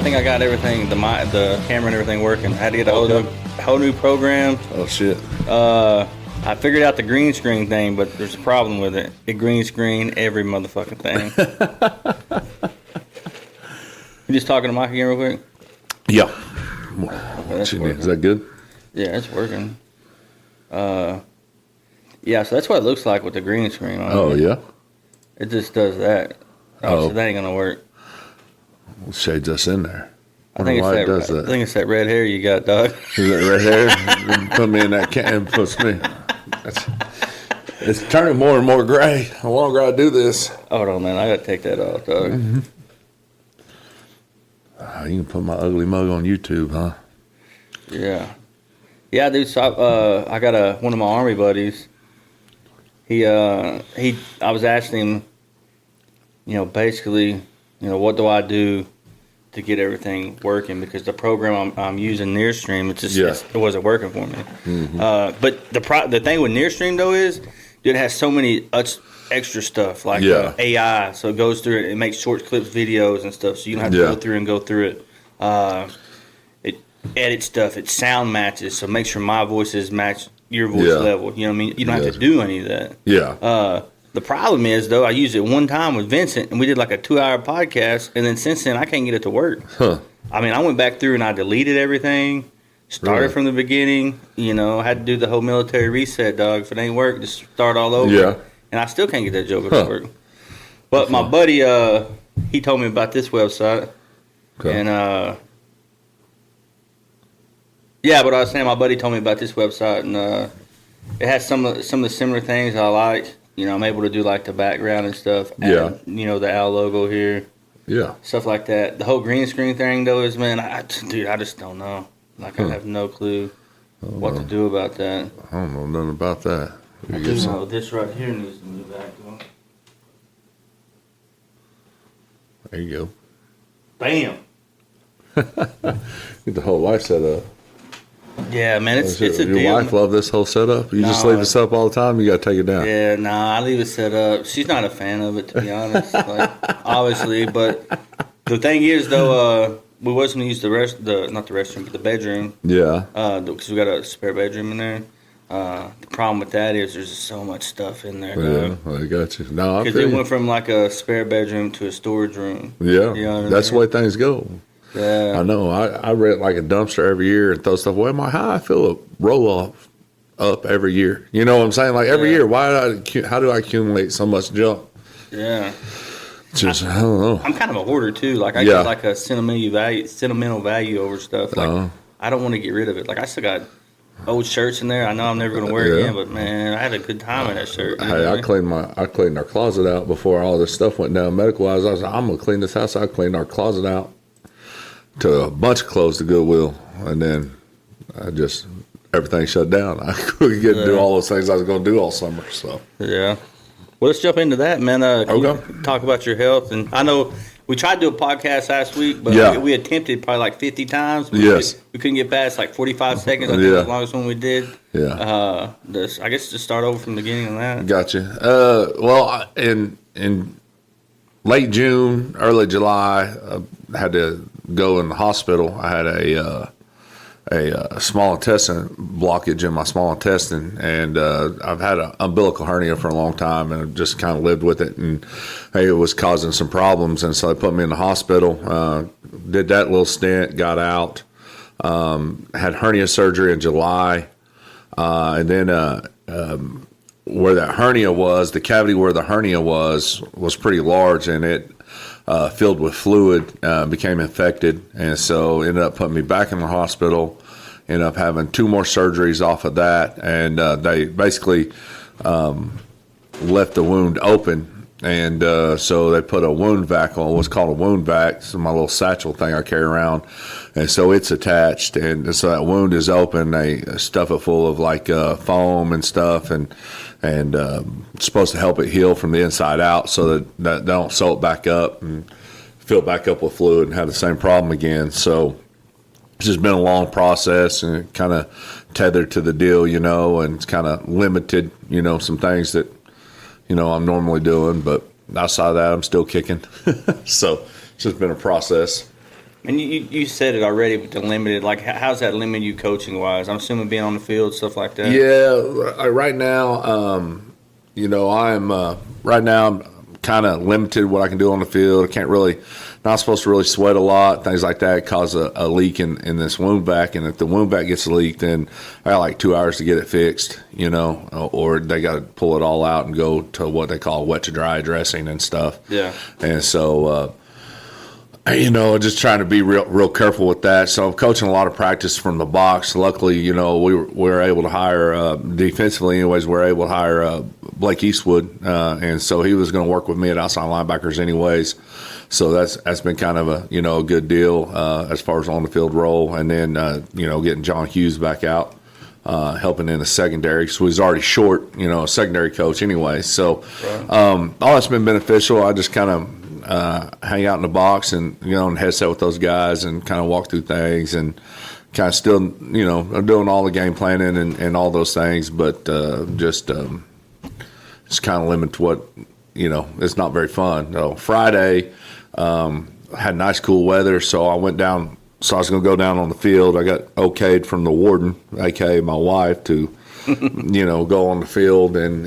think I got everything, the camera and everything working. I had to get a whole new program. Oh shit. I figured out the green screen thing, but there's a problem with it. It green screen every motherfucking thing. You just talking to Mike again real quick? Yeah. Okay, Is that good? Yeah, it's working. Yeah, so that's what it looks like with the green screen on. Oh, yeah? It just does that. So that ain't gonna work. Well, shades us in there. I think it's that red hair you got, dog. Is that red hair? Put me in that can. Puts me. It's turning more and more gray. The longer I do this. Hold on, man. I gotta take that off, dog. Mm-hmm. You can put my ugly mug on YouTube, huh? Yeah. Yeah, dude. So I got one of my Army buddies. I was asking him, basically, what do I do to get everything working, because the program I'm using Nearstream, it wasn't working for me. Mm-hmm. But the thing with Nearstream though is, dude, it has so many extra stuff like AI, so it goes through it. It makes short clips, videos, and stuff, so you don't have to go through it. It edits stuff. It sound matches, so make sure my voices match your voice level. You know what I mean? You don't have to do any of that. Yeah. The problem is, though, I used it one time with Vincent, and we did like a 2-hour podcast, and then since then, I can't get it to work. Huh. I mean, I went back through and I deleted everything, started from the beginning, I had to do the whole military reset, dog. If it ain't work, just start all over. Yeah. And I still can't get that joke to work. But my buddy, he told me about this website. Okay. And, but I was saying my buddy told me about this website, and it has some of the similar things I like. I'm able to do like the background and stuff. And, the owl logo here. Yeah. Stuff like that. The whole green screen thing, though, is, man, I just don't know. Like, I have no clue what to do about that. I don't know nothing about that. I do know this right here needs to move back, though. There you go. Bam. Get the whole life set up. Yeah, man, it's a deal. Your wife love this whole setup? You just leave this up all the time? You got to take it down? Yeah, I leave it set up. She's not a fan of it, to be honest, obviously. But the thing is, though, we was going to use not the restroom, but the bedroom. Yeah. Because we got a spare bedroom in there. The problem with that is there's so much stuff in there. Yeah, I got you. No, because it went from like a spare bedroom to a storage room. Yeah, that's the way things go. Yeah, I know. I rent like a dumpster every year and throw stuff away. I'm like, how I feel a roll up every year. You know what I'm saying? Like every year, how do I accumulate so much junk? Yeah. Just I don't know. I'm kind of a hoarder too. Like I get like a sentimental value over stuff. Like I don't want to get rid of it. Like I still got old shirts in there. I know I'm never going to wear it again, but man, I had a good time in that shirt. Hey, I cleaned our closet out before all this stuff went down medical-wise. I was like, I'm going to clean this house. I cleaned our closet out to a bunch of clothes to Goodwill, and then everything shut down. I couldn't get to do all those things I was going to do all summer. So yeah. Well, let's jump into that, man. Can you talk about your health? And I know we tried to do a podcast last week, but we attempted probably like 50 times. We couldn't get past like 45 seconds. I think the longest one we did. Yeah. I guess just start over from the beginning on that. Gotcha. Well, in late June, early July, I had to go in the hospital. I had a small intestine blockage in my small intestine, and I've had an umbilical hernia for a long time, and I've just kind of lived with it, and it was causing some problems, and so they put me in the hospital. Did that little stint, got out, had hernia surgery in July, and then where that hernia was, the cavity where the hernia was pretty large, and it filled with fluid, became infected, and so ended up putting me back in the hospital. Ended up having 2 more surgeries off of that, and they basically left the wound open, and so they put a wound vac on, what's called a wound vac, so my little satchel thing I carry around, and so it's attached, and so that wound is open. They stuff it full of like foam and stuff, and it's supposed to help it heal from the inside out, so that they don't sew it back up and fill it back up with fluid and have the same problem again. So it's just been a long process, and kind of tethered to the deal, and it's kind of limited, some things that, I'm normally doing, but outside of that, I'm still kicking. So it's just been a process. And you said it already with the limited. Like, how's that limit you coaching wise? I'm assuming being on the field, stuff like that. Yeah, right now, I'm right now I'm kind of limited what I can do on the field. I can't really, not supposed to really sweat a lot, things like that cause a leak in this wound vac. And if the wound vac gets leaked, then I got like 2 hours to get it fixed, or they got to pull it all out and go to what they call wet to dry dressing and stuff. Yeah. And so, just trying to be real careful with that. So I'm coaching a lot of practice from the box. Luckily, we were able to hire defensively. Anyways, we were able to hire Blake Eastwood, and so he was going to work with me at outside linebackers, anyways. So that's been kind of a a good deal as far as on the field role. And then getting John Hughes back out, helping in the secondary. So he's already short, a secondary coach anyway. So all that's been beneficial. I just kind of hang out in the box and and headset with those guys and kind of walk through things and kind of still I'm doing all the game planning and all those things, but just kind of limit to what it's not very fun. So Friday had nice cool weather, so I went down. So I was going to go down on the field. I got okayed from the warden, aka my wife, to go on the field and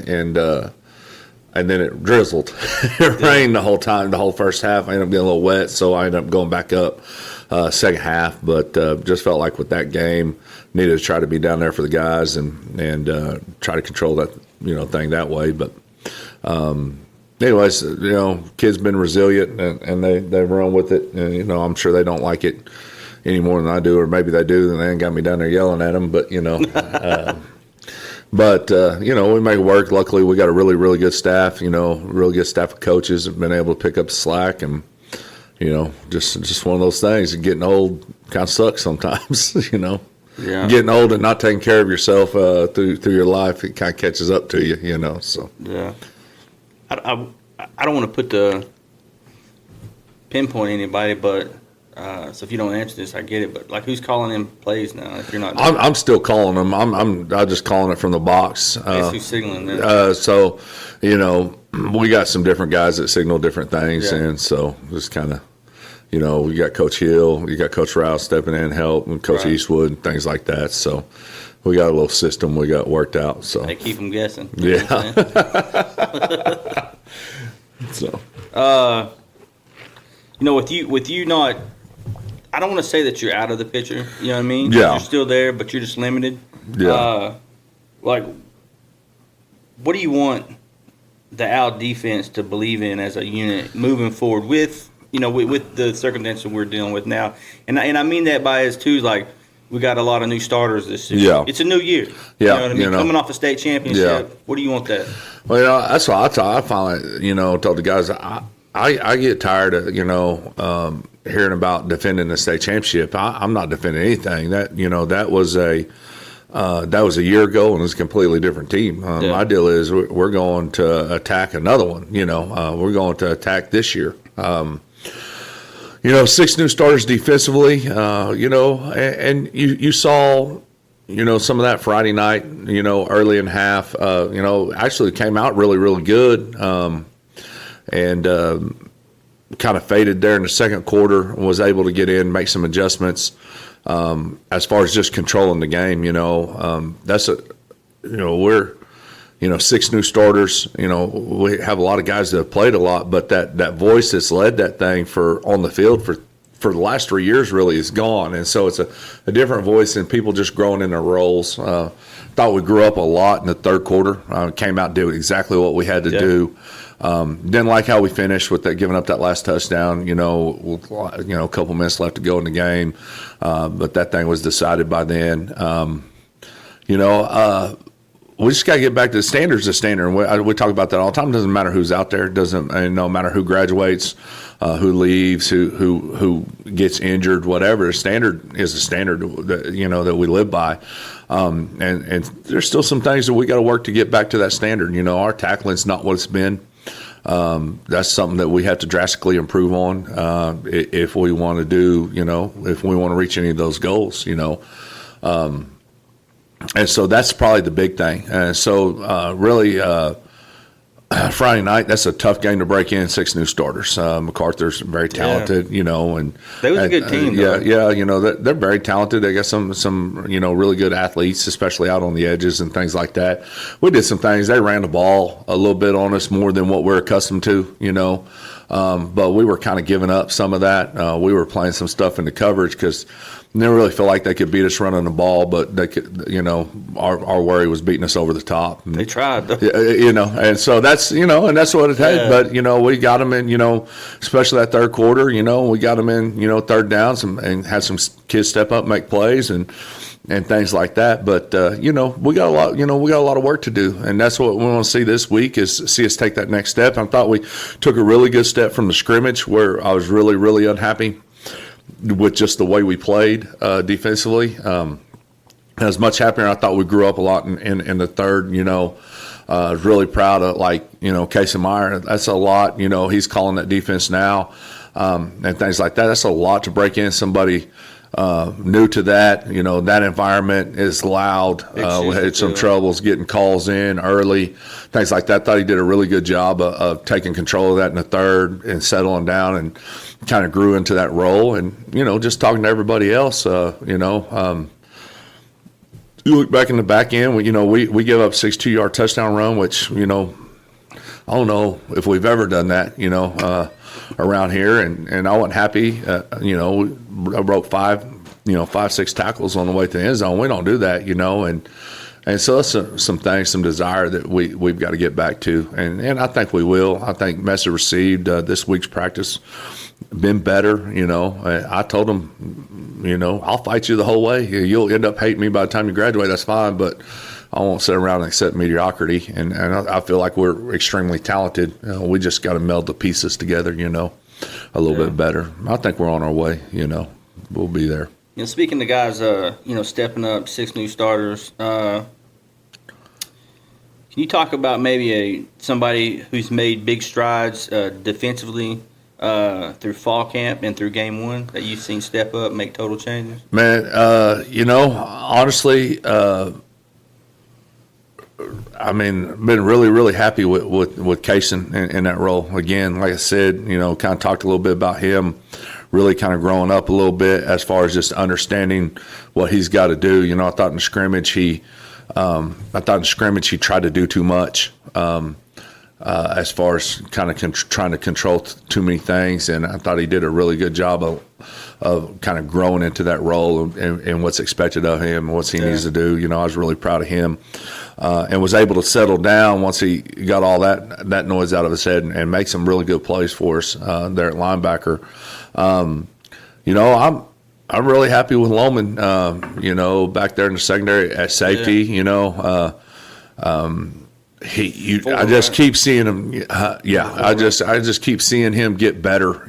then it drizzled. It rained the whole time, the whole first half. I ended up getting a little wet, so I ended up going back up second half. But just felt like with that game, needed to try to be down there for the guys and try to control that thing that way. But anyways, kids been resilient and they run with it. And, I'm sure they don't like it any more than I do, or maybe they do, and they ain't got me down there yelling at them. But But, we make it work. Luckily, we got a really, really good staff, really good staff of coaches have been able to pick up the slack. And, just one of those things. Getting old kind of sucks sometimes, Yeah. Getting old and not taking care of yourself through your life, it kind of catches up to you, so. Yeah. I don't want to put the pinpoint anybody, but so if you don't answer this, I get it. But like, who's calling in plays now? If you're not, I'm still calling them. I'm just calling it from the box. Who's signaling that? So, we got some different guys that signal different things, Yeah. and so just kind of, we got Coach Hill, you got Coach Rouse stepping in, help, and Coach Right. Eastwood, and things like that. So, we got a little system we got worked out. So They keep them guessing. Yeah. So. With you not. I don't want to say that you're out of the picture. You know what I mean? Yeah. You're still there, but you're just limited. Yeah. What do you want the Al defense to believe in as a unit moving forward with the circumstances we're dealing with now? And I mean that by as too, like, we got a lot of new starters this year. Yeah. It's a new year. Yeah. You know what I mean? Coming off a state championship. Yeah. What do you want that? Well, that's what I finally, told the guys, I get tired of, hearing about defending the state championship. I'm not defending anything. That was a year ago, and it was a completely different team. Yeah. My deal is we're going to attack another one. We're going to attack this year. 6 new starters defensively. And you saw, some of that Friday night. Early in half. Actually came out really, really good. And kind of faded there in the second quarter, was able to get in, make some adjustments as far as just controlling the game. We're 6 new starters. We have a lot of guys that have played a lot, but that voice that's led that thing on the field for the last 3 years really is gone. And so it's a different voice and people just growing in their roles. Thought we grew up a lot in the third quarter. Came out and did exactly what we had to do. Didn't like how we finished with that, giving up that last touchdown. With a couple minutes left to go in the game, but that thing was decided by then. We just got to get back to the standards. The standard. We talk about that all the time. It doesn't matter who's out there. It doesn't no matter who graduates, who leaves, who gets injured, whatever. The standard is a standard that we live by. And there's still some things that we got to work to get back to that standard. Our tackling's not what it's been. That's something that we have to drastically improve on if we want to do, if we want to reach any of those goals, And so that's probably the big thing. And so really Friday night, that's a tough game to break in. 6 new starters. MacArthur's very talented, and they was a good team. Yeah, they're very talented. They got some really good athletes, especially out on the edges and things like that. We did some things. They ran the ball a little bit on us more than what we're accustomed to, but we were kind of giving up some of that. We were playing some stuff into coverage because they didn't really feel like they could beat us running the ball, but they could, our worry was beating us over the top. And, they tried, and so that's, and that's what it takes. Yeah. But, we got them in, especially that third quarter, we got them in, third downs and had some kids step up, make plays and things like that. But, we got a lot of work to do. And that's what we want to see this week is see us take that next step. I thought we took a really good step from the scrimmage where I was really, really unhappy with just the way we played defensively. I was much happier. I thought we grew up a lot in the third, I was really proud of Casey Meyer. That's a lot, he's calling that defense now and things like that. That's a lot to break in somebody new to that. That environment is loud. We had some troubles getting calls in early, things like that. Thought he did a really good job of taking control of that in the third and settling down and kind of grew into that role. And, just talking to everybody else, you look back in the back end, we give up 6 2-yard touchdown run, which, I don't know if we've ever done that, around here. And I wasn't happy. I broke 5, 6 tackles on the way to the end zone. We don't do that, and so that's some things, some desire that we've got to get back to. And I think we will. I think Messi received this week's practice been better. I told him, I'll fight you the whole way. You'll end up hating me by the time you graduate. That's fine, but I won't sit around and accept mediocrity. And I feel like we're extremely talented. We just got to meld the pieces together, a little bit better. I think we're on our way. We'll be there. Speaking to guys, stepping up, 6 new starters. Can you talk about maybe somebody who's made big strides defensively through fall camp and through game 1 that you've seen step up, make total changes? Man, honestly, been really, really happy with Kaysen in that role. Again, like I said, kind of talked a little bit about him really kind of growing up a little bit as far as just understanding what he's got to do. I thought in the scrimmage he tried to do too much. As far as kind of trying to control too many things, and I thought he did a really good job of kind of growing into that role and what's expected of him and what he needs to do. I was really proud of him and was able to settle down once he got all that noise out of his head and make some really good plays for us there at linebacker. I'm really happy with Lawton, back there in the secondary at safety. I just keep seeing him. I just keep seeing him get better.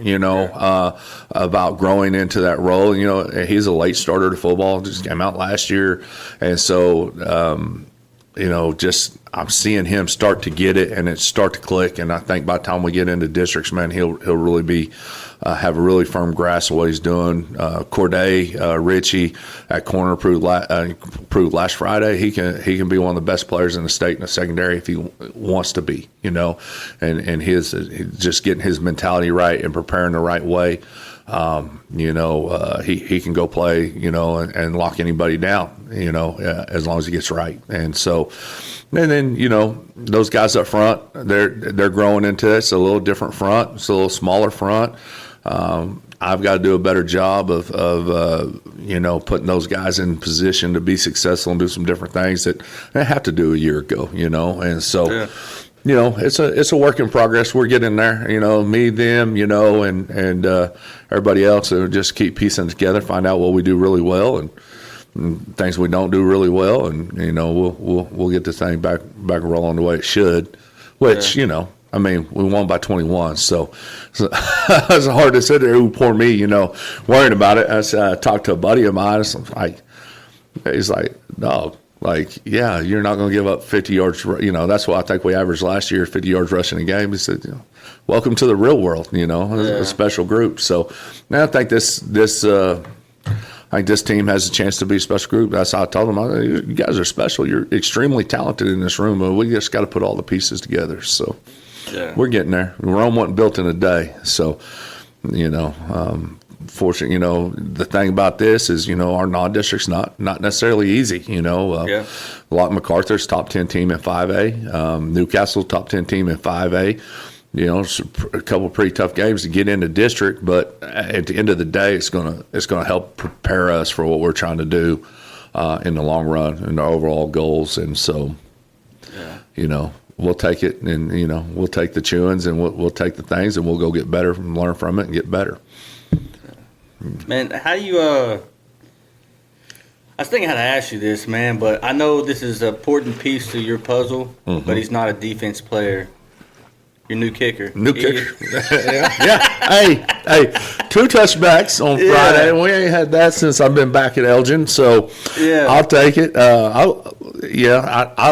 About growing into that role. He's a late starter to football. Just came out last year, and so I'm seeing him start to get it and it start to click. And I think by the time we get into districts, man, he'll really be have a really firm grasp of what he's doing. Corday Ritchie at corner proved last Friday he can be one of the best players in the state in the secondary if he wants to be. And his just getting his mentality right and preparing the right way. He can go play, and lock anybody down, as long as he gets right. And so, and then, those guys up front, they're growing into it. It's a little different front. It's a little smaller front. I've got to do a better job of putting those guys in position to be successful and do some different things that I have to do a year ago, and so. Yeah. It's a work in progress. We're getting there, me, them, and everybody else. So just keep piecing it together, find out what we do really well and things we don't do really well, and we'll get this thing back rolling the way it should. Which we won by 21, so it's hard to sit there. Ooh, poor me, worrying about it. I talked to a buddy of mine. He's like, no. Yeah, you're not going to give up 50 yards. That's what I think we averaged last year, 50 yards rushing a game. He said, welcome to the real world, a special group. So now I think this I think this team has a chance to be a special group. That's how I told them, you guys are special. You're extremely talented in this room, but we just got to put all the pieces together. So we're getting there. Rome wasn't built in a day. So, fortunate, the thing about this is, our non-district's not necessarily easy, Lawton MacArthur's top 10 team in 5A, Newcastle top 10 team in 5A. It's a couple of pretty tough games to get into district, but at the end of the day, it's gonna help prepare us for what we're trying to do in the long run and our overall goals. And so, we'll take it, and we'll take the chewings, and we'll take the things, and we'll go get better and learn from it and get better. Man, how do you I was thinking how to ask you this, man, but I know this is an important piece to your puzzle, but he's not a defense player. Your new kicker. Yeah. Hey, 2 touchbacks on Friday. We ain't had that since I've been back at Elgin, so I'll take it. I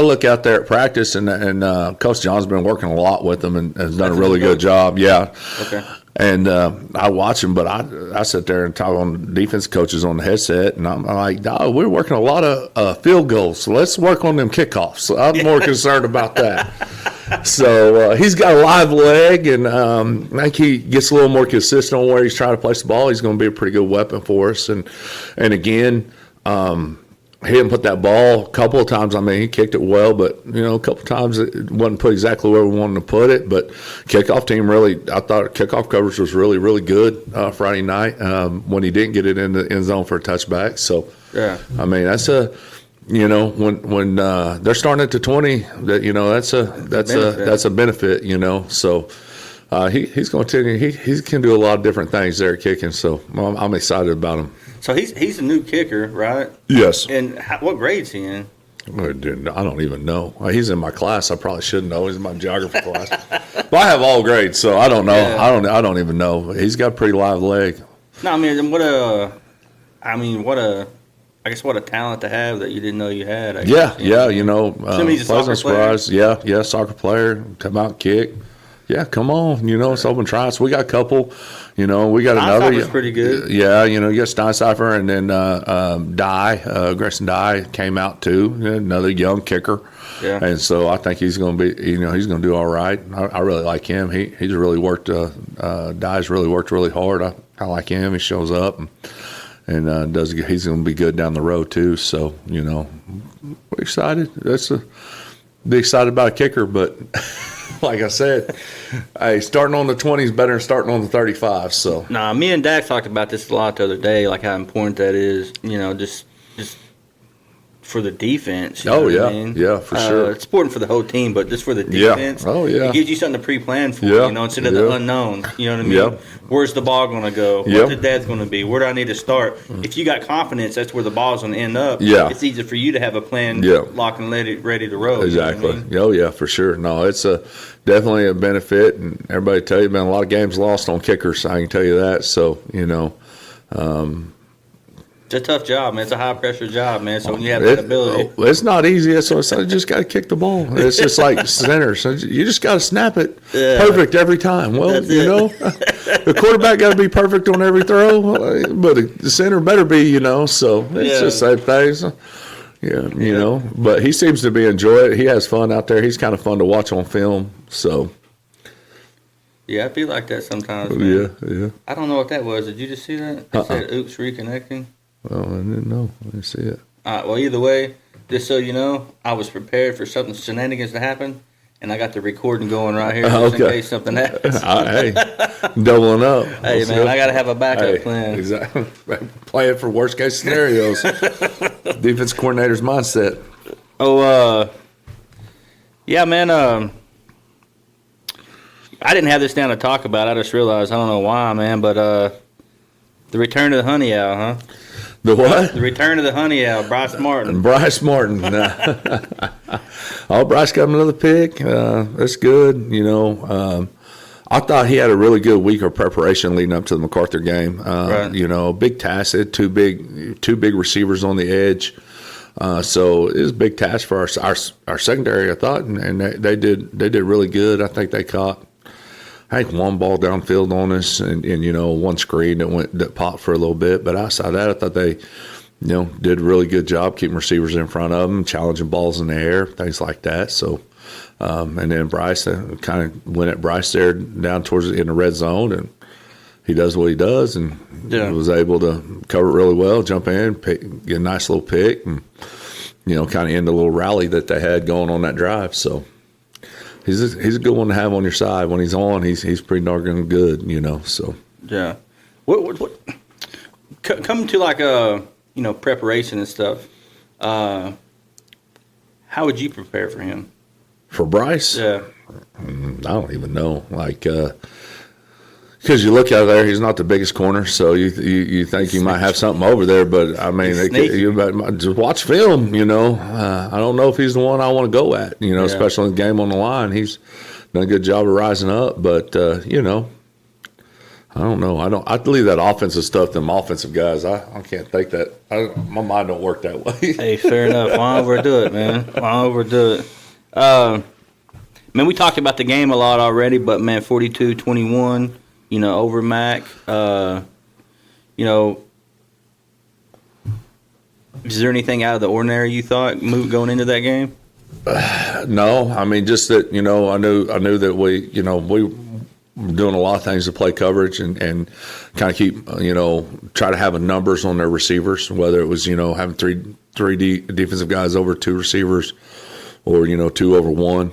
look out there at practice, and Coach John's been working a lot with them and has done a really good job. Yeah. Okay. And I watch them, but I sit there and talk on defense coaches on the headset, and I'm like, no, we're working a lot of field goals, so let's work on them kickoffs. So I'm more concerned about that. So he's got a live leg, and I think he gets a little more consistent on where he's trying to place the ball. He's going to be a pretty good weapon for us. And again, he didn't put that ball a couple of times. I mean, he kicked it well, but, a couple of times it wasn't put exactly where we wanted to put it. But kickoff team I thought kickoff coverage was really, really good Friday night when he didn't get it in the end zone for a touchback. So, I mean, that's when they're starting at the 20, that's a benefit, So he's going to continue. He can do a lot of different things there kicking. So I'm excited about him. So he's a new kicker, right? Yes. And what grade's he in? I don't even know. He's in my class. I probably should know. He's in my geography class. But I have all grades, so I don't know. Yeah. I don't even know. He's got a pretty live leg. No, I mean, what a talent to have that you didn't know you had. Pleasant surprise. Yeah, soccer player, come out and kick. Yeah, come on, it's open tryouts. We got a couple, we got another. Steincypher's pretty good. Yeah, you got Steincypher, and then Grayson Dye came out too, another young kicker. Yeah. And so I think he's going to be, he's going to do all right. I really like him. He's really worked, Dye's really worked really hard. I like him. He shows up and he's going to be good down the road too. So, we're excited. Be excited about a kicker, but like I said, hey, starting on the 20 is better than starting on the 35. So, me and Dak talked about this a lot the other day, like how important that is. Just for the defense. Yeah, for sure. It's important for the whole team, but just for the defense. It gives you something to pre-plan for. Instead of the unknown. You know what I mean? Yeah. Where's the ball going to go? What the dad's going to be? Where do I need to start? If you got confidence, that's where the ball's going to end up. Yeah. It's easier for you to have a plan locked and ready to roll. Exactly. You know what I mean? Oh, yeah, for sure. No, it's definitely a benefit. And everybody tell you, been a lot of games lost on kickers, I can tell you that. So, it's a tough job, man. It's a high-pressure job, man. So when you have that ability. It's not easy. So you just got to kick the ball. It's just like center. So you just got to snap it perfect every time. Well, the quarterback got to be perfect on every throw, but the center better be, So it's just the same thing. But he seems to be enjoying it. He has fun out there. He's kind of fun to watch on film. So. Yeah, I feel like that sometimes, man. Yeah. I don't know what that was. Did you just see that? It said, oops, reconnecting. Well, I didn't know. I didn't see it. All right, well, either way, just so you know, I was prepared for something shenanigans to happen, and I got the recording going right here just in case something happens. Hey, doubling up. Hey, man, I got to have a backup plan. Exactly. Playing for worst case scenarios. Defense coordinator's mindset. Yeah, man, I didn't have this down to talk about. I just realized, I don't know why, man, but the return of the honey owl, huh? The what? The return of the honey owl, Bryce Martin. Bryce Martin. Bryce got another pick. That's good. I thought he had a really good week of preparation leading up to the MacArthur game. Right. Big task. They had two big receivers on the edge. So it was a big task for our secondary, I thought, and they did really good. I think they caught I think one ball downfield on us, and one screen that popped for a little bit. But outside of that, I thought they, did a really good job keeping receivers in front of them, challenging balls in the air, things like that. So, and then Bryce kind of went at Bryce there down towards in the red zone, and he does what he does, and was able to cover it really well, jump in, get a nice little pick, and kind of end the little rally that they had going on that drive. So he's a good one to have on your side. When he's on, he's pretty darn good, So yeah, what come to like preparation and stuff. How would you prepare for him? For Bryce? Yeah. I don't even know. Because you look out there, he's not the biggest corner, so you think you might have something over there. But I mean, just watch film. I don't know if he's the one I want to go at. Especially in the game on the line, he's done a good job of rising up. But I don't know. I'd leave that offensive stuff to them offensive guys. I can't think that. My mind don't work that way. Hey, fair enough. Why overdo it, man? Why overdo it? Man, we talked about the game a lot already, but man, 42-21. Over Mack. Is there anything out of the ordinary you thought going into that game? No, I mean just that. I knew that we were doing a lot of things to play coverage and kind of keep try to have numbers on their receivers, whether it was having three defensive guys over two receivers, or two over one,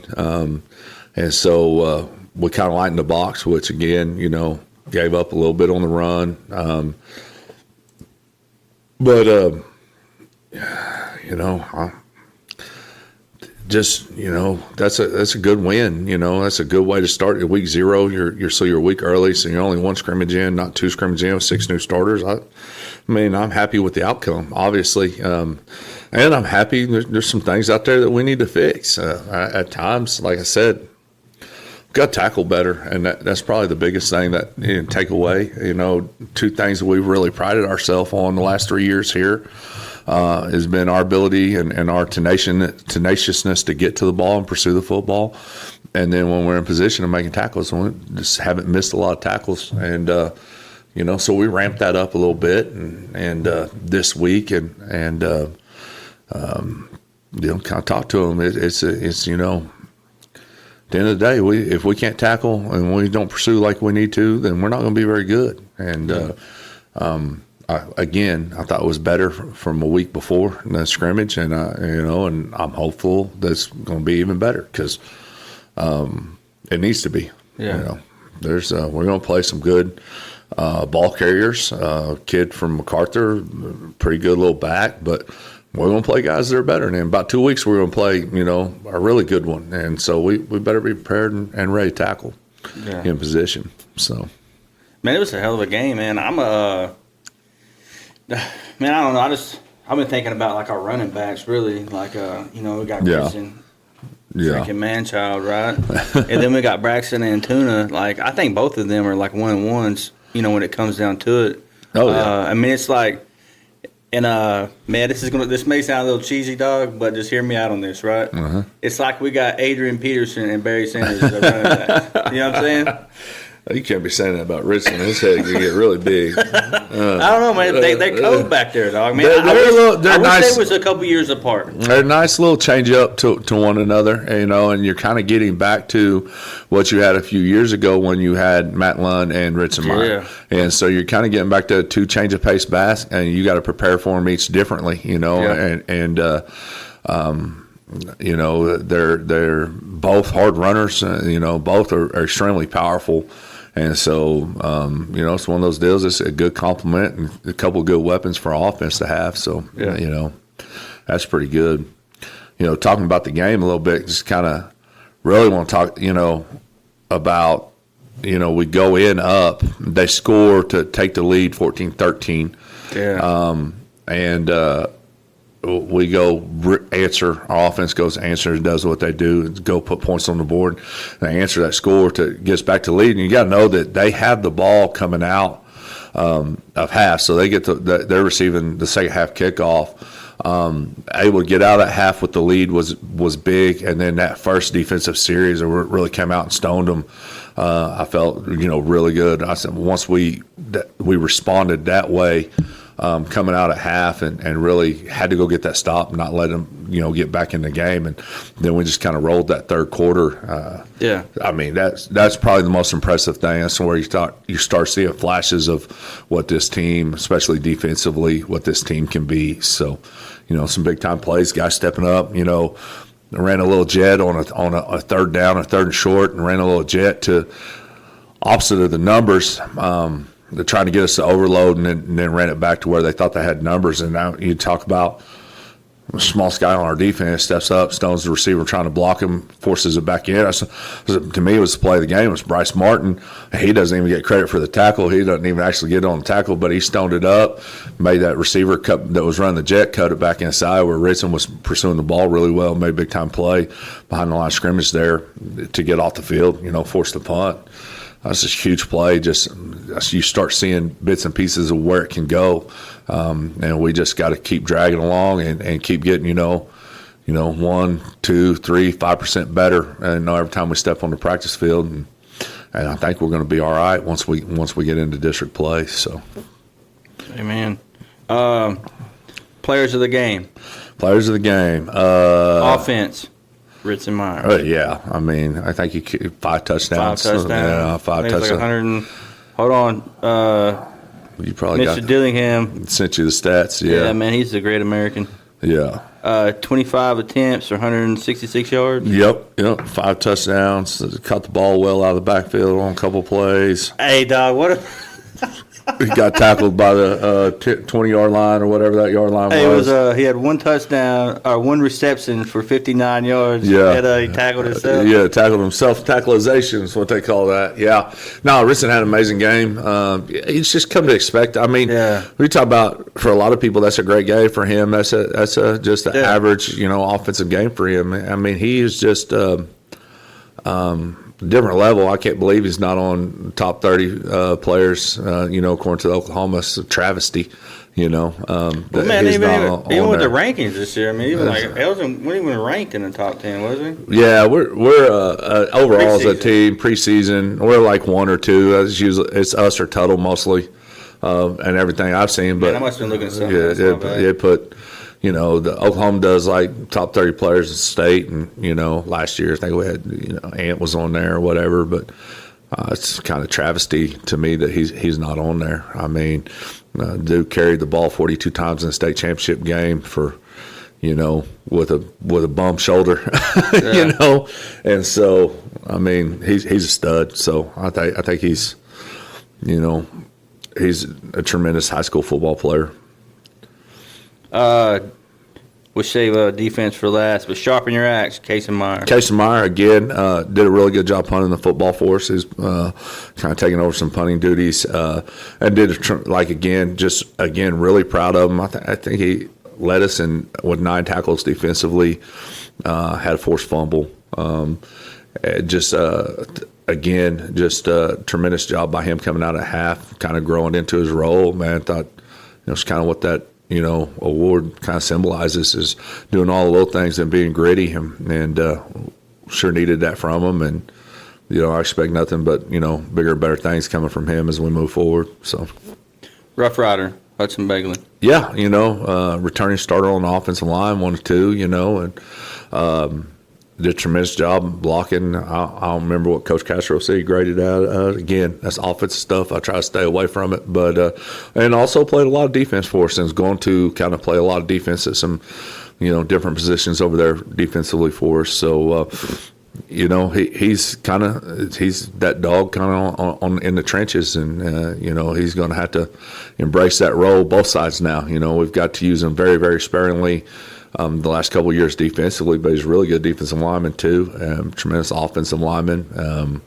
and so we kind of lightened the box, which again gave up a little bit on the run, but that's a good win. That's a good way to start your week 0. You're a week early, so you're only one scrimmage in, not two scrimmage in with 6 new starters. I mean, I'm happy with the outcome, obviously, and I'm happy. There's some things out there that we need to fix. At times, like I said, got to tackle better, and that's probably the biggest thing that you can take away. Two things that we've really prided ourselves on the last 3 years here. Has been our ability and our tenaciousness to get to the ball and pursue the football. And then when we're in position of making tackles, we just haven't missed a lot of tackles. And, so we ramped that up a little bit and this week and kind of talk to them. It's at the end of the day, if we can't tackle and we don't pursue like we need to, then we're not going to be very good. And, I thought it was better from a week before in the scrimmage, and and I'm hopeful that's going to be even better because it needs to be. Yeah. We're going to play some good ball carriers. Kid from MacArthur, pretty good little back, but we're going to play guys that are better. And in about 2 weeks, we're going to play a really good one, and so we better be prepared and ready to tackle in position. So, man, it was a hell of a game, man. Man, I don't know. I've been thinking about like our running backs, really. Like, we got Christian, freaking Manchild, right? And then we got Braxton and Tuna. Like, I think both of them are like 1-on-1s. When it comes down to it. Oh yeah. I mean, it's like, and man, this may sound a little cheesy, dog, but just hear me out on this, right? Uh-huh. It's like we got Adrian Peterson and Barry Sanders as our running backs. You know what I'm saying? You can't be saying that about Richmond. His head can get really big. I don't know, man. They're code back there, dog. Man, I wish they was a couple years apart. They're a nice little change up to one another, and you're kind of getting back to what you had a few years ago when you had Matt Lund and Ritzenmeyer. Yeah. And so you're kind of getting back to two change of pace backs, and you got to prepare for them each differently, they're both hard runners. Both are extremely powerful. And so, it's one of those deals. It's a good compliment and a couple of good weapons for offense to have. So, that's pretty good. Talking about the game a little bit, just kind of really want to talk, about, we go in up. They score to take the lead 14-13. Yeah. We go answer. Our offense goes answer and does what they do. Go put points on the board. They answer that score to get us back to lead. And you got to know that they have the ball coming out of half, so they they're receiving the second half kickoff. able to get out of that half with the lead was big, and then that first defensive series really came out and stoned them. I felt really good. I said once we responded that way, coming out at half and really had to go get that stop and not let them get back in the game, and then we just kind of rolled that third quarter. I mean that's probably the most impressive thing. That's where you start seeing flashes of what this team, especially defensively, what this team can be. So some big time plays, guys stepping up. Ran a little jet on a third down, a third and short, and ran a little jet to opposite of the numbers. They're trying to get us to overload, and then ran it back to where they thought they had numbers. And now you talk about a small guy on our defense steps up, stones the receiver trying to block him, forces it back in. To me, it was the play of the game. It was Bryce Martin. He doesn't even get credit for the tackle. He doesn't even actually get on the tackle, but he stoned it up, made that receiver cut that was running the jet, cut it back inside where Ritson was pursuing the ball really well, made a big-time play behind the line of scrimmage there to get off the field, force the punt. That's just a huge play. Just you start seeing bits and pieces of where it can go, and we just got to keep dragging along and keep getting 1, 2, 3, 5% better. And every time we step on the practice field, and I think we're going to be all right once we get into district play. So, amen. Players of the game. Players of the game. Offense. Ritson Meyer. Yeah, I mean, I think 5 touchdowns. 5 touchdowns. Yeah, 5 touchdowns. Like 100. Hold on. You probably Mr. Dillingham sent you the stats. Yeah, man, he's a great American. Yeah. 25 attempts for 166 yards. Yep. 5 touchdowns. Caught the ball well out of the backfield on a couple plays. Hey, dog, what? He got tackled by the 20-yard line or whatever that yard line was. He had 1 touchdown or 1 reception for 59 yards. Yeah. And, he tackled himself. Yeah, tackled himself. Tackleization is what they call that. Yeah. No, Ritson had an amazing game. He's just come to expect. I mean, we talk about, for a lot of people, that's a great game for him. That's just an average, offensive game for him. I mean, he is just different level. I can't believe he's not on top 30 players, according to Oklahoma. It's a travesty, man, even with the rankings this year, I mean, even Elgin wasn't even ranked in the top 10, was he? Yeah, we're overall as a team, preseason, we're like 1 or 2. It's us or Tuttle mostly, and everything I've seen. But I must have been looking at something. It put, the Oklahoma does like top 30 players in the state, and last year I think we had Ant was on there or whatever, but it's kind of travesty to me that he's not on there. I mean, dude carried the ball 42 times in the state championship game for with a bum shoulder, and so I mean he's a stud. So I think he's he's a tremendous high school football player. We'll save defense for last, but sharpen your axe, Casey Meyer. Casey Meyer, again, did a really good job punting the football for us. He's kind of taking over some punting duties and did, really proud of him. I think he led us with 9 tackles defensively, had a forced fumble. Just a tremendous job by him coming out at half, kind of growing into his role. Man, I thought it's kind of what that award kind of symbolizes, is doing all the little things and being gritty, and sure needed that from him. And I expect nothing but bigger and better things coming from him as we move forward. So, Rough Rider, Hudson Begley. Yeah, returning starter on the offensive line, 1 or 2, and did a tremendous job blocking. I don't remember what Coach Castro said he graded out. Again, that's offensive stuff. I try to stay away from it. But and also played a lot of defense for us, and is going to kind of play a lot of defense at some, different positions over there defensively for us. So, he's that dog kind of on in the trenches, and he's going to have to embrace that role both sides now. We've got to use him very, very sparingly. The last couple of years defensively, but he's a really good defensive lineman too. Tremendous offensive lineman.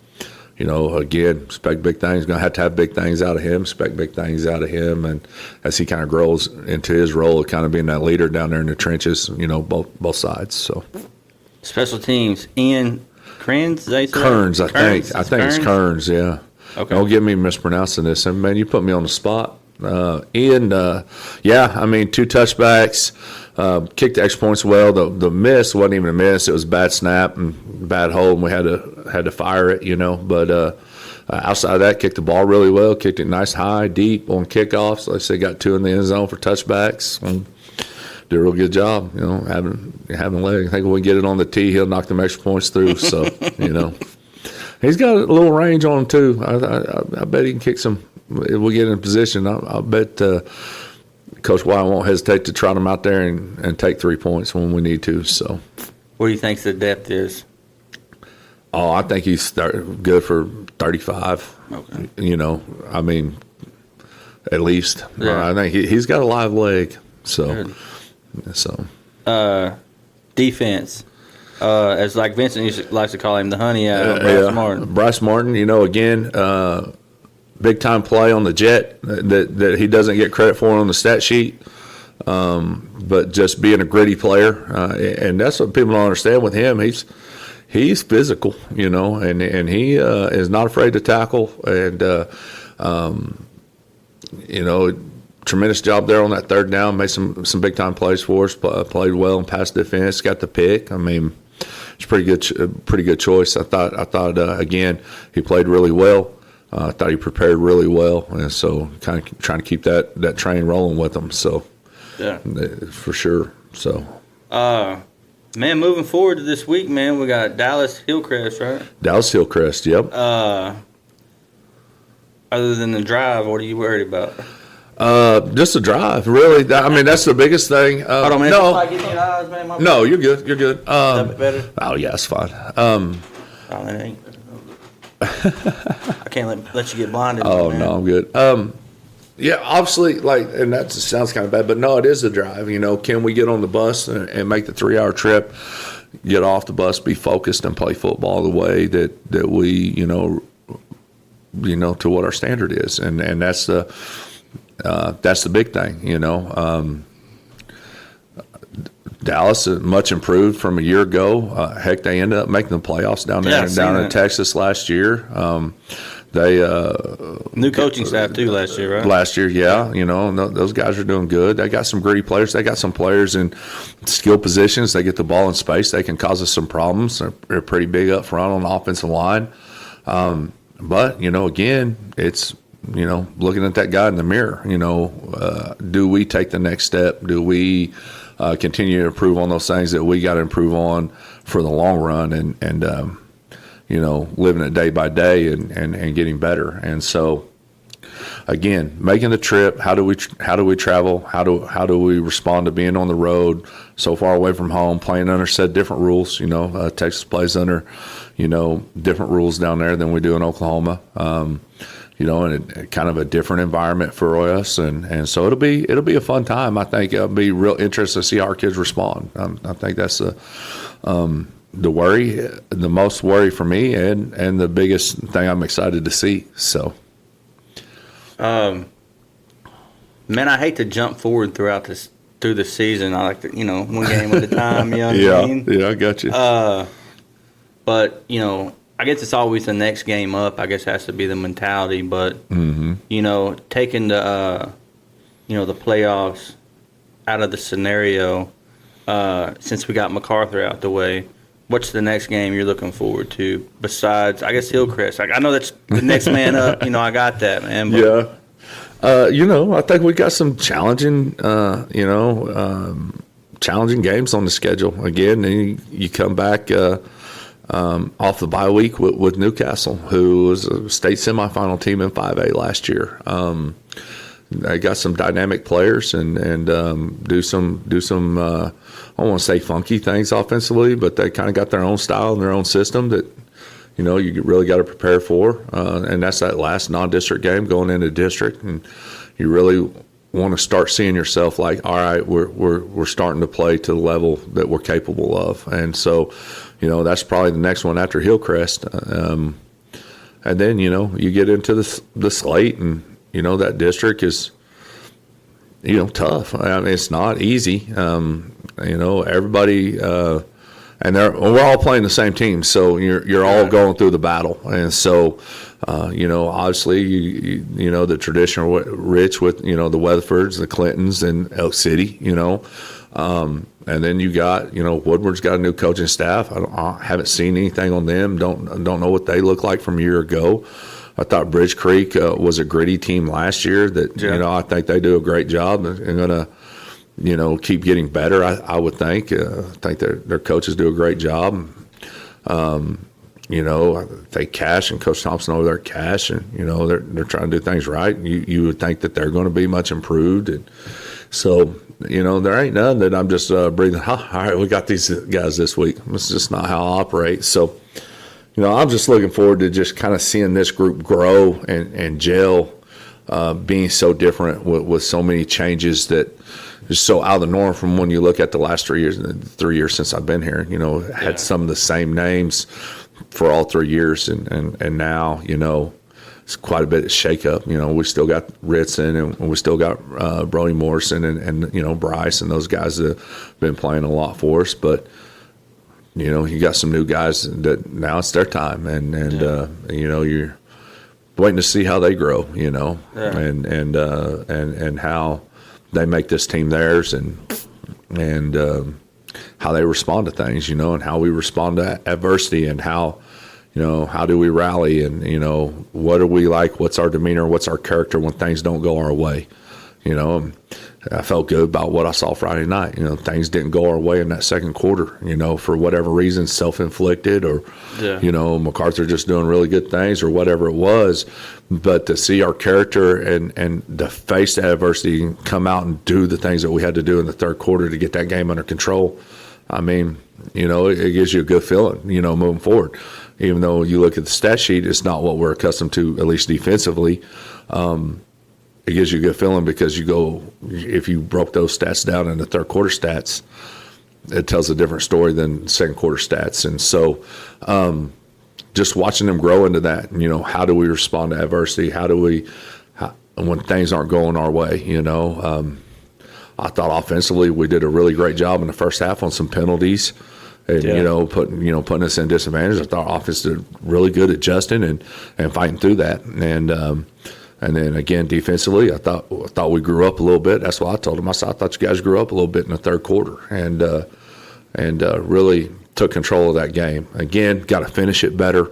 Again, expect big things. Going to have big things out of him. Expect big things out of him, and as he kind of grows into his role of kind of being that leader down there in the trenches, both sides. So, special teams, Ian Kearns, Kearns, I think it's Kearns. Yeah. Okay. Don't get me mispronouncing this. Man, you put me on the spot. Ian, 2 touchbacks. kicked the extra points well. The miss wasn't even a miss; it was a bad snap and bad hold, and we had to fire it, But outside of that, kicked the ball really well. Kicked it nice, high, deep on kickoffs. Like I said, got 2 in the end zone for touchbacks. And did a real good job, having leg. I think when we get it on the tee, he'll knock them extra points through. So, he's got a little range on him too. I bet he can kick some. If we get in position, I bet Coach White won't hesitate to trot him out there and take 3 points when we need to. So, what do you think the depth is? Oh, I think he's good for 35. Okay. I mean, at least. Yeah. I think he's got a live leg. So, defense. As like Vincent likes to call him, the honey Bryce Martin. Bryce Martin, again, big time play on the jet that he doesn't get credit for on the stat sheet. But just being a gritty player, and that's what people don't understand with him. He's physical, and he is not afraid to tackle, and tremendous job there on that third down. Made some big time plays for us. Played well in pass defense. Got the pick. I mean, it's pretty good choice. I thought again he played really well. I thought he prepared really well, and so kind of trying to keep that train rolling with him. So yeah, for sure. So man, moving forward to this week, man, we got Dallas Hillcrest, right? Dallas Hillcrest, yep. Other than the drive, what are you worried about? Just the drive, really. I mean, that's the biggest thing. Hold on, man. No, you're good. You're good. Is that better? Oh, yeah, it's fine. It ain't. I can't let you get blinded. Oh, man. no, I'm good. Yeah, obviously, and that sounds kind of bad, but no, it is the drive. Can we get on the bus and make the 3-hour trip, get off the bus, be focused, and play football the way that we, to what our standard is, and that's the big thing. Dallas is much improved from a year ago. Heck, they ended up making the playoffs down in Texas last year. They new coaching staff too last year, right? Last year, yeah. Those guys are doing good. They got some gritty players. They got some players in skill positions. They get the ball in space. They can cause us some problems. They're pretty big up front on the offensive line. But again, it's looking at that guy in the mirror. Do we take the next step? Do we continue to improve on those things that we got to improve on for the long run? And living it day by day and getting better. And so, again, making the trip. How do we travel? How do we respond to being on the road so far away from home, playing under said different rules? Texas plays under different rules down there than we do in Oklahoma. And kind of a different environment for us, and so it'll be a fun time. I think it'll be real interesting to see how our kids respond. I think that's the most worry for me, and the biggest thing I'm excited to see. So, man, I hate to jump forward through the season. I like to, one game at a time. You know what I mean? Yeah, I got you. But I guess it's always the next game up. I guess has to be the mentality. But taking the the playoffs out of the scenario, since we got MacArthur out the way, what's the next game you're looking forward to besides, I guess, Hillcrest? I know that's the next man up. I got that, man. But. Yeah. I think we got some challenging, challenging games on the schedule. Again, and you come back off the bye week with Newcastle, who was a state semifinal team in 5A last year. They got some dynamic players and do some I don't want to say funky things offensively, but they kind of got their own style and their own system that you really got to prepare for. And that's that last non-district game going into district, and you really want to start seeing yourself like, all right, we're starting to play to the level that we're capable of. And so, that's probably the next one after Hillcrest. And then, you get into the slate, and that district is, tough. I mean, it's not easy. Everybody, and we're all playing the same team, so you're all going through the battle. And so, obviously, the traditional rich with the Weatherfords, the Clintons, and Elk City. And then you got, Woodward's got a new coaching staff. I haven't seen anything on them. Don't know what they look like from a year ago. I thought Bridge Creek was a gritty team last year that, I think they do a great job and going to, keep getting better, I would think. I think their coaches do a great job. They cash, and Coach Thompson over there cash, and, they're trying to do things right. You would think that they're going to be much improved. And so, there ain't none that I'm just breathing, all right, we got these guys this week. It's just not how I operate. So, I'm just looking forward to just kind of seeing this group grow and gel, being so different with so many changes that is so out of the norm from when you look at the last 3 years since I've been here. Had some of the same names for all 3 years, and now, it's quite a bit of shakeup. We still got Ritson, and we still got Brody Morrison and Bryce and those guys that have been playing a lot for us. But, you got some new guys that now it's their time, and you're waiting to see how they grow, and how they make this team theirs, and how they respond to things, and how we respond to adversity, and how do we rally, and, what are we like, what's our demeanor, what's our character when things don't go our way. I felt good about what I saw Friday night. Things didn't go our way in that second quarter, for whatever reason, self-inflicted, or, MacArthur just doing really good things or whatever it was. But to see our character and to face that adversity and come out and do the things that we had to do in the third quarter to get that game under control, I mean, it gives you a good feeling, moving forward. Even though you look at the stat sheet, it's not what we're accustomed to, at least defensively. It gives you a good feeling because if you broke those stats down into third quarter stats, it tells a different story than second quarter stats. And so just watching them grow into that, how do we respond to adversity? When things aren't going our way, I thought offensively we did a really great job in the first half on some penalties. And, putting us in disadvantage. I thought offense did really good adjusting and fighting through that. And then again, defensively, I thought we grew up a little bit. That's what I told them. I said, I thought you guys grew up a little bit in the third quarter, and really took control of that game. Again, got to finish it better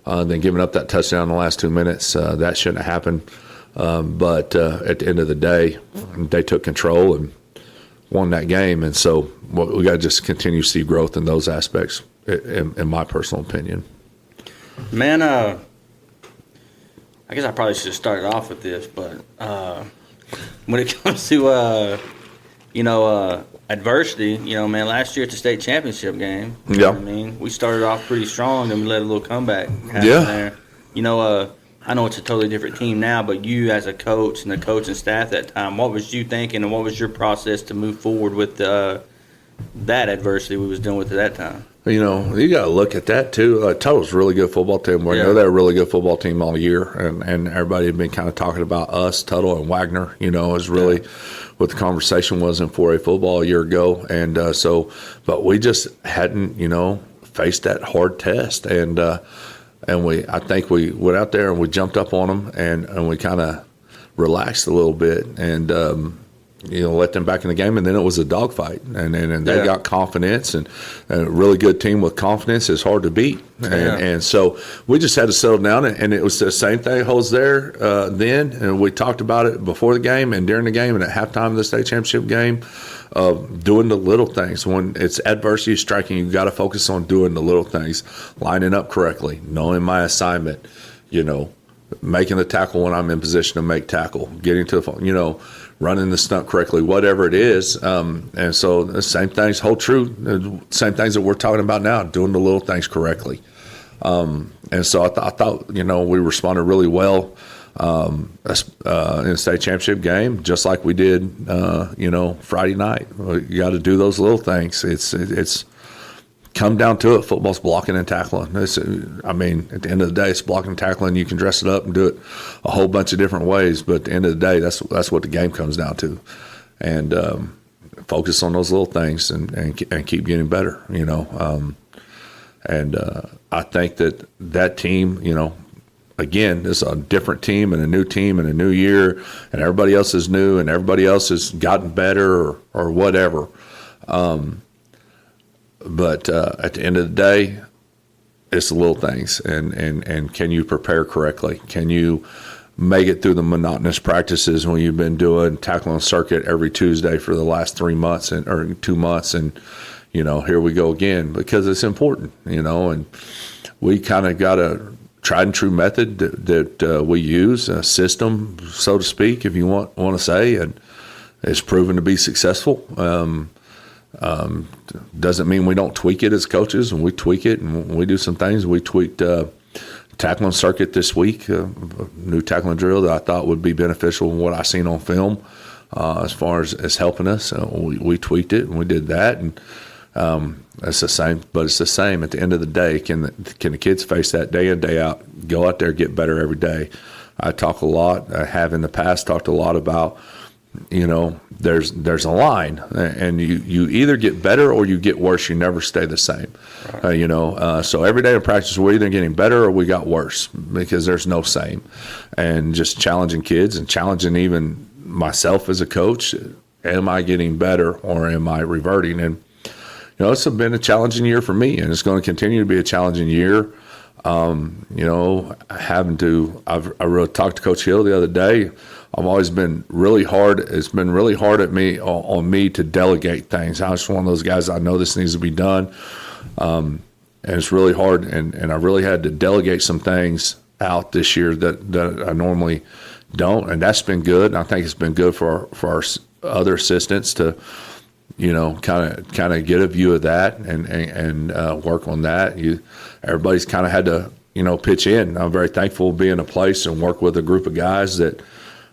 than giving up that touchdown in the last 2 minutes. That shouldn't have happened. But at the end of the day, they took control and won that game. And so we got to just continue to see growth in those aspects, in my personal opinion. Man, I guess I probably should have started off with this, but when it comes to, adversity, man, last year at the state championship game, you know what I mean? We started off pretty strong, then we let a little comeback happen there. I know it's a totally different team now, but you as a coach and the coaching staff that time, what was you thinking and what was your process to move forward with that adversity we was dealing with at that time? You got to look at that too. Tuttle's a really good football team. We know they're a really good football team all year, and everybody had been kind of talking about us, Tuttle and Wagner. Is really what the conversation was in 4A football a year ago, and but we just hadn't, faced that hard test, and I think we went out there and we jumped up on them, and we kind of relaxed a little bit, and let them back in the game, and then it was a dogfight, and they got confidence, and a really good team with confidence is hard to beat, and so we just had to settle down, and it was the same thing holds there then, and we talked about it before the game and during the game and at halftime of the state championship game, of doing the little things. When it's adversity striking, you got to focus on doing the little things, lining up correctly, knowing my assignment, making the tackle when I'm in position to make tackle, getting to the running the stunt correctly, whatever it is. And so the same things hold true, same things that we're talking about now, doing the little things correctly. And so I thought, we responded really well in the state championship game, just like we did, Friday night. You got to do those little things. It's come down to it. Football's blocking and tackling. At the end of the day, it's blocking and tackling. You can dress it up and do it a whole bunch of different ways, but at the end of the day, that's what the game comes down to. And focus on those little things and keep getting better. I think that team, again, it's a different team and a new year, and everybody else is new and everybody else has gotten better or whatever. But at the end of the day, it's the little things, and can you prepare correctly? Can you make it through the monotonous practices when you've been doing tackling circuit every Tuesday for the last 3 months or 2 months, and here we go again, because it's important, and we kind of got a tried and true method that we use, a system, so to speak, if you want to say, and it's proven to be successful. Doesn't mean we don't tweak it as coaches, and we tweak it and we do some things. We tweaked tackling circuit this week, a new tackling drill that I thought would be beneficial in what I seen on film as far as helping us. We tweaked it and we did that, and it's the same. But it's the same at the end of the day. Can the kids face that day in, day out? Go out there, get better every day. I talk a lot. I have in the past talked a lot about, there's a line, and you either get better or you get worse. You never stay the same. Right. So every day in practice, we're either getting better or we got worse, because there's no same. And just challenging kids and challenging even myself as a coach. Am I getting better or am I reverting? And, it's been a challenging year for me, and it's going to continue to be a challenging year. I really talked to Coach Hill the other day. I've always been really hard. It's been really hard on me to delegate things. I was one of those guys, I know this needs to be done. And it's really hard. And I really had to delegate some things out this year that I normally don't. And that's been good. And I think it's been good for our other assistants to, kind of get a view of that and work on that. Everybody's kind of had to, pitch in. I'm very thankful to be in a place and work with a group of guys that,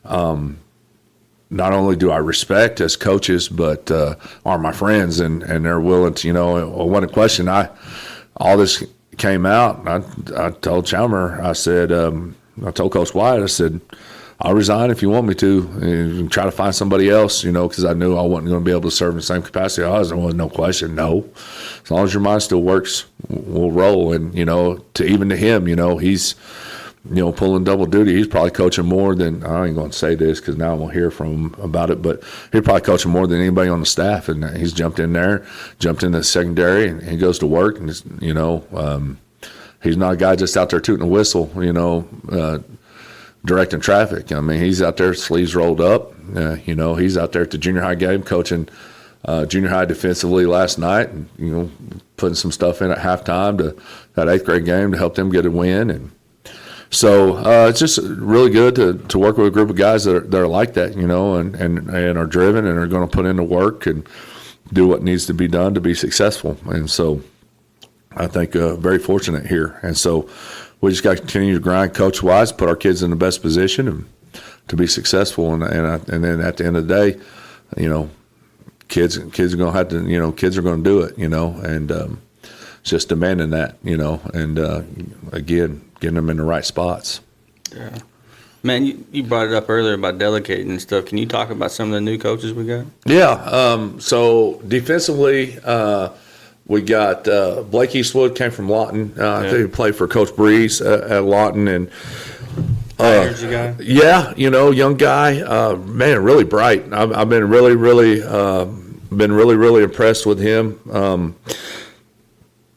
not only do I respect as coaches, but are my friends, and they're willing to, one question, all this came out, I told Chalmer, I said, I told Coach Wyatt, I said, I'll resign if you want me to, and try to find somebody else, because I knew I wasn't going to be able to serve in the same capacity I was. There was no question, no. As long as your mind still works, we'll roll. And, to him, he's, pulling double duty. He's probably coaching more than, I ain't going to say this because now I'm going to hear from him about it, but he's probably coaching more than anybody on the staff. And he's jumped in the secondary, and he goes to work. And, he's not a guy just out there tooting a whistle, directing traffic. I mean, he's out there, sleeves rolled up. He's out there at the junior high game coaching junior high defensively last night, and, putting some stuff in at halftime to that 8th grade game to help them get a win. And so it's just really good to work with a group of guys that are like that, and are driven and are going to put in the work and do what needs to be done to be successful. And so I think very fortunate here. And so we just got to continue to grind coach-wise, put our kids in the best position and to be successful. And then at the end of the day, kids are going to have to, kids are going to do it, and just demanding that, and again, getting them in the right spots. Yeah. Man, you brought it up earlier about delegating and stuff. Can you talk about some of the new coaches we got? Yeah. So defensively, we got Blake Eastwood came from Lawton. I think he played for Coach Breeze at Lawton, and Energy guy. Yeah, young guy, man, really bright. I've been really impressed with him.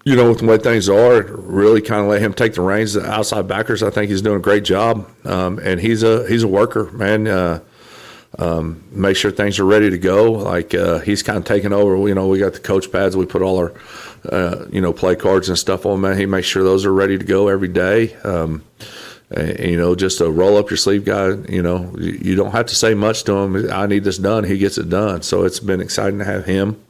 With the way things are, really kind of let him take the reins. The outside backers, I think he's doing a great job, and he's a worker, man. Make sure things are ready to go. Like he's kind of taking over. We got the coach pads. We put all our, play cards and stuff on. Man, he makes sure those are ready to go every day. Just a roll up your sleeve guy. You don't have to say much to him. I need this done. He gets it done. So it's been exciting to have him.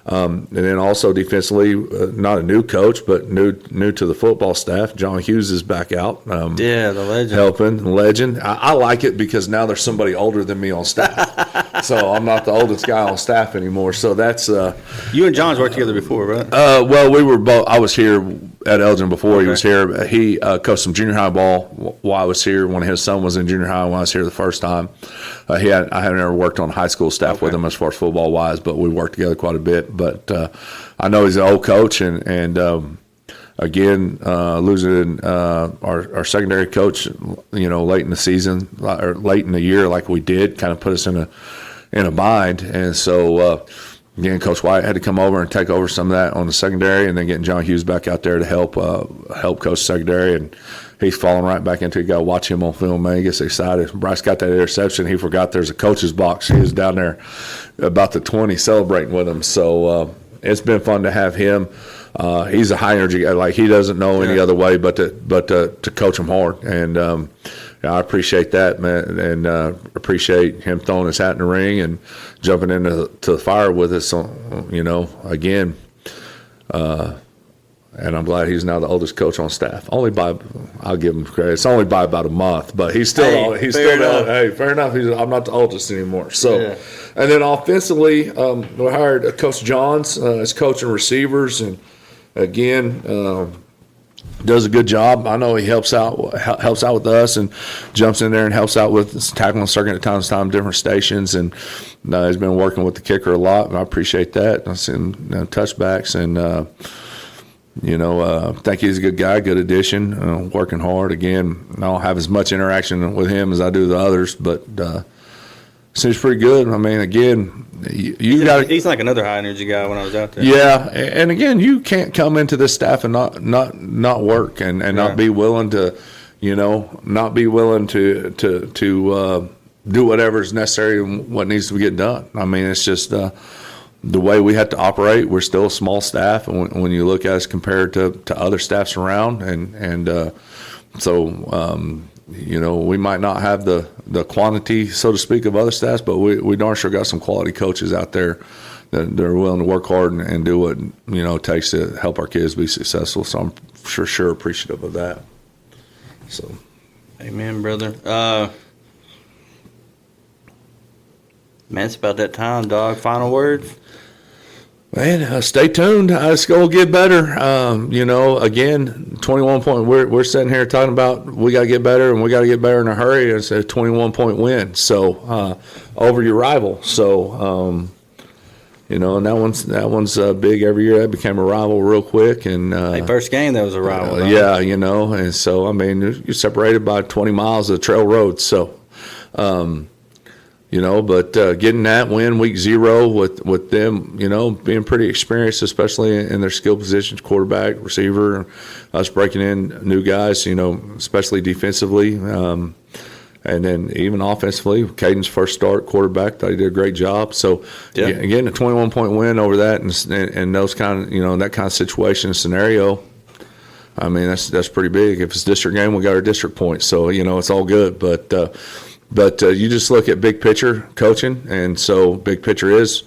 And then also defensively, not a new coach, but new to the football staff. John Hughes is back out. The legend. Helping, legend. I like it because now there's somebody older than me on staff. So I'm not the oldest guy on staff anymore. So that's you and John's worked together before, right? Well, we were both. I was here at Elgin before he was here. He coached some junior high ball while I was here. When his son was in junior high when I was here the first time. I had never worked on high school staff with him as far as football wise, but we worked together quite a bit. But I know he's an old coach, and again, losing our secondary coach, late in the season or late in the year, like we did, kind of put us in a bind. And so, again, Coach White had to come over and take over some of that on the secondary, and then getting John Hughes back out there to help coach secondary, and he's falling right back into it. You got to watch him on film, man. He gets excited. Bryce got that interception. He forgot there's a coach's box. He was down there about the 20 celebrating with him. So it's been fun to have him. He's a high energy guy. Like, he doesn't know any other way but to coach him hard. And I appreciate that, man, and appreciate him throwing his hat in the ring and jumping into the fire with us. Again. And I'm glad he's now the oldest coach on staff. I'll give him credit. It's only by about a month, but he's still fair enough. I'm not the oldest anymore. So, And then offensively, we hired Coach Johns as coach and receivers, and again, does a good job. I know he helps out with us and jumps in there and helps out with tackling circuit at times, different stations, and he's been working with the kicker a lot, and I appreciate that. I've seen touchbacks and. Think he's a good guy, good addition, working hard. Again, I don't have as much interaction with him as I do the others, but seems pretty good. I mean, again, he's like another high energy guy when I was out there. Yeah, and again, you can't come into this staff and not work and not be willing to, not be willing to do whatever is necessary and what needs to be getting done. I mean, it's just the way we have to operate. We're still a small staff, and when you look at us compared to other staffs around, we might not have the quantity, so to speak, of other staffs, but we darn sure got some quality coaches out there that are willing to work hard and do what it takes to help our kids be successful. So I'm sure appreciative of that. So, amen, brother. Man, it's about that time, dog. Final words? Man, stay tuned. It's going to get better. Again, 21 point. We're sitting here talking about we got to get better, and we got to get better in a hurry. It's a 21-point win, so over your rival. So, and that one's big every year. That became a rival real quick. And first game that was a rival. And so I mean, you're separated by 20 miles of trail road. So. But getting that win week 0 with them, being pretty experienced, especially in their skill positions, quarterback, receiver, us breaking in new guys, especially defensively, and then even offensively. Caden's first start, quarterback, thought he did a great job. So again, a 21-point win over that and those kind of that kind of situation scenario. I mean, that's pretty big. If it's district game, we got our district points, so it's all good, But you just look at big picture coaching, and so big picture is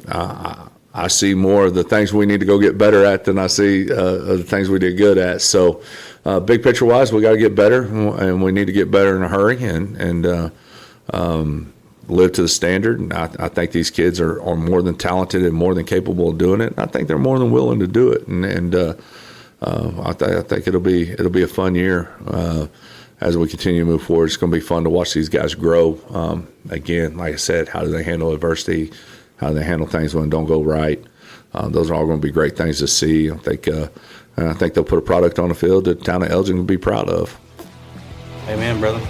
I see more of the things we need to go get better at than I see the things we did good at. So big picture wise, we got to get better, and we need to get better in a hurry and live to the standard. And I think these kids are more than talented and more than capable of doing it. And I think they're more than willing to do it. And I think it'll be a fun year. As we continue to move forward, it's going to be fun to watch these guys grow. Again, like I said, how do they handle adversity? How do they handle things when it don't go right? Those are all going to be great things to see. I think they'll put a product on the field that the town of Elgin will be proud of. Amen, brother.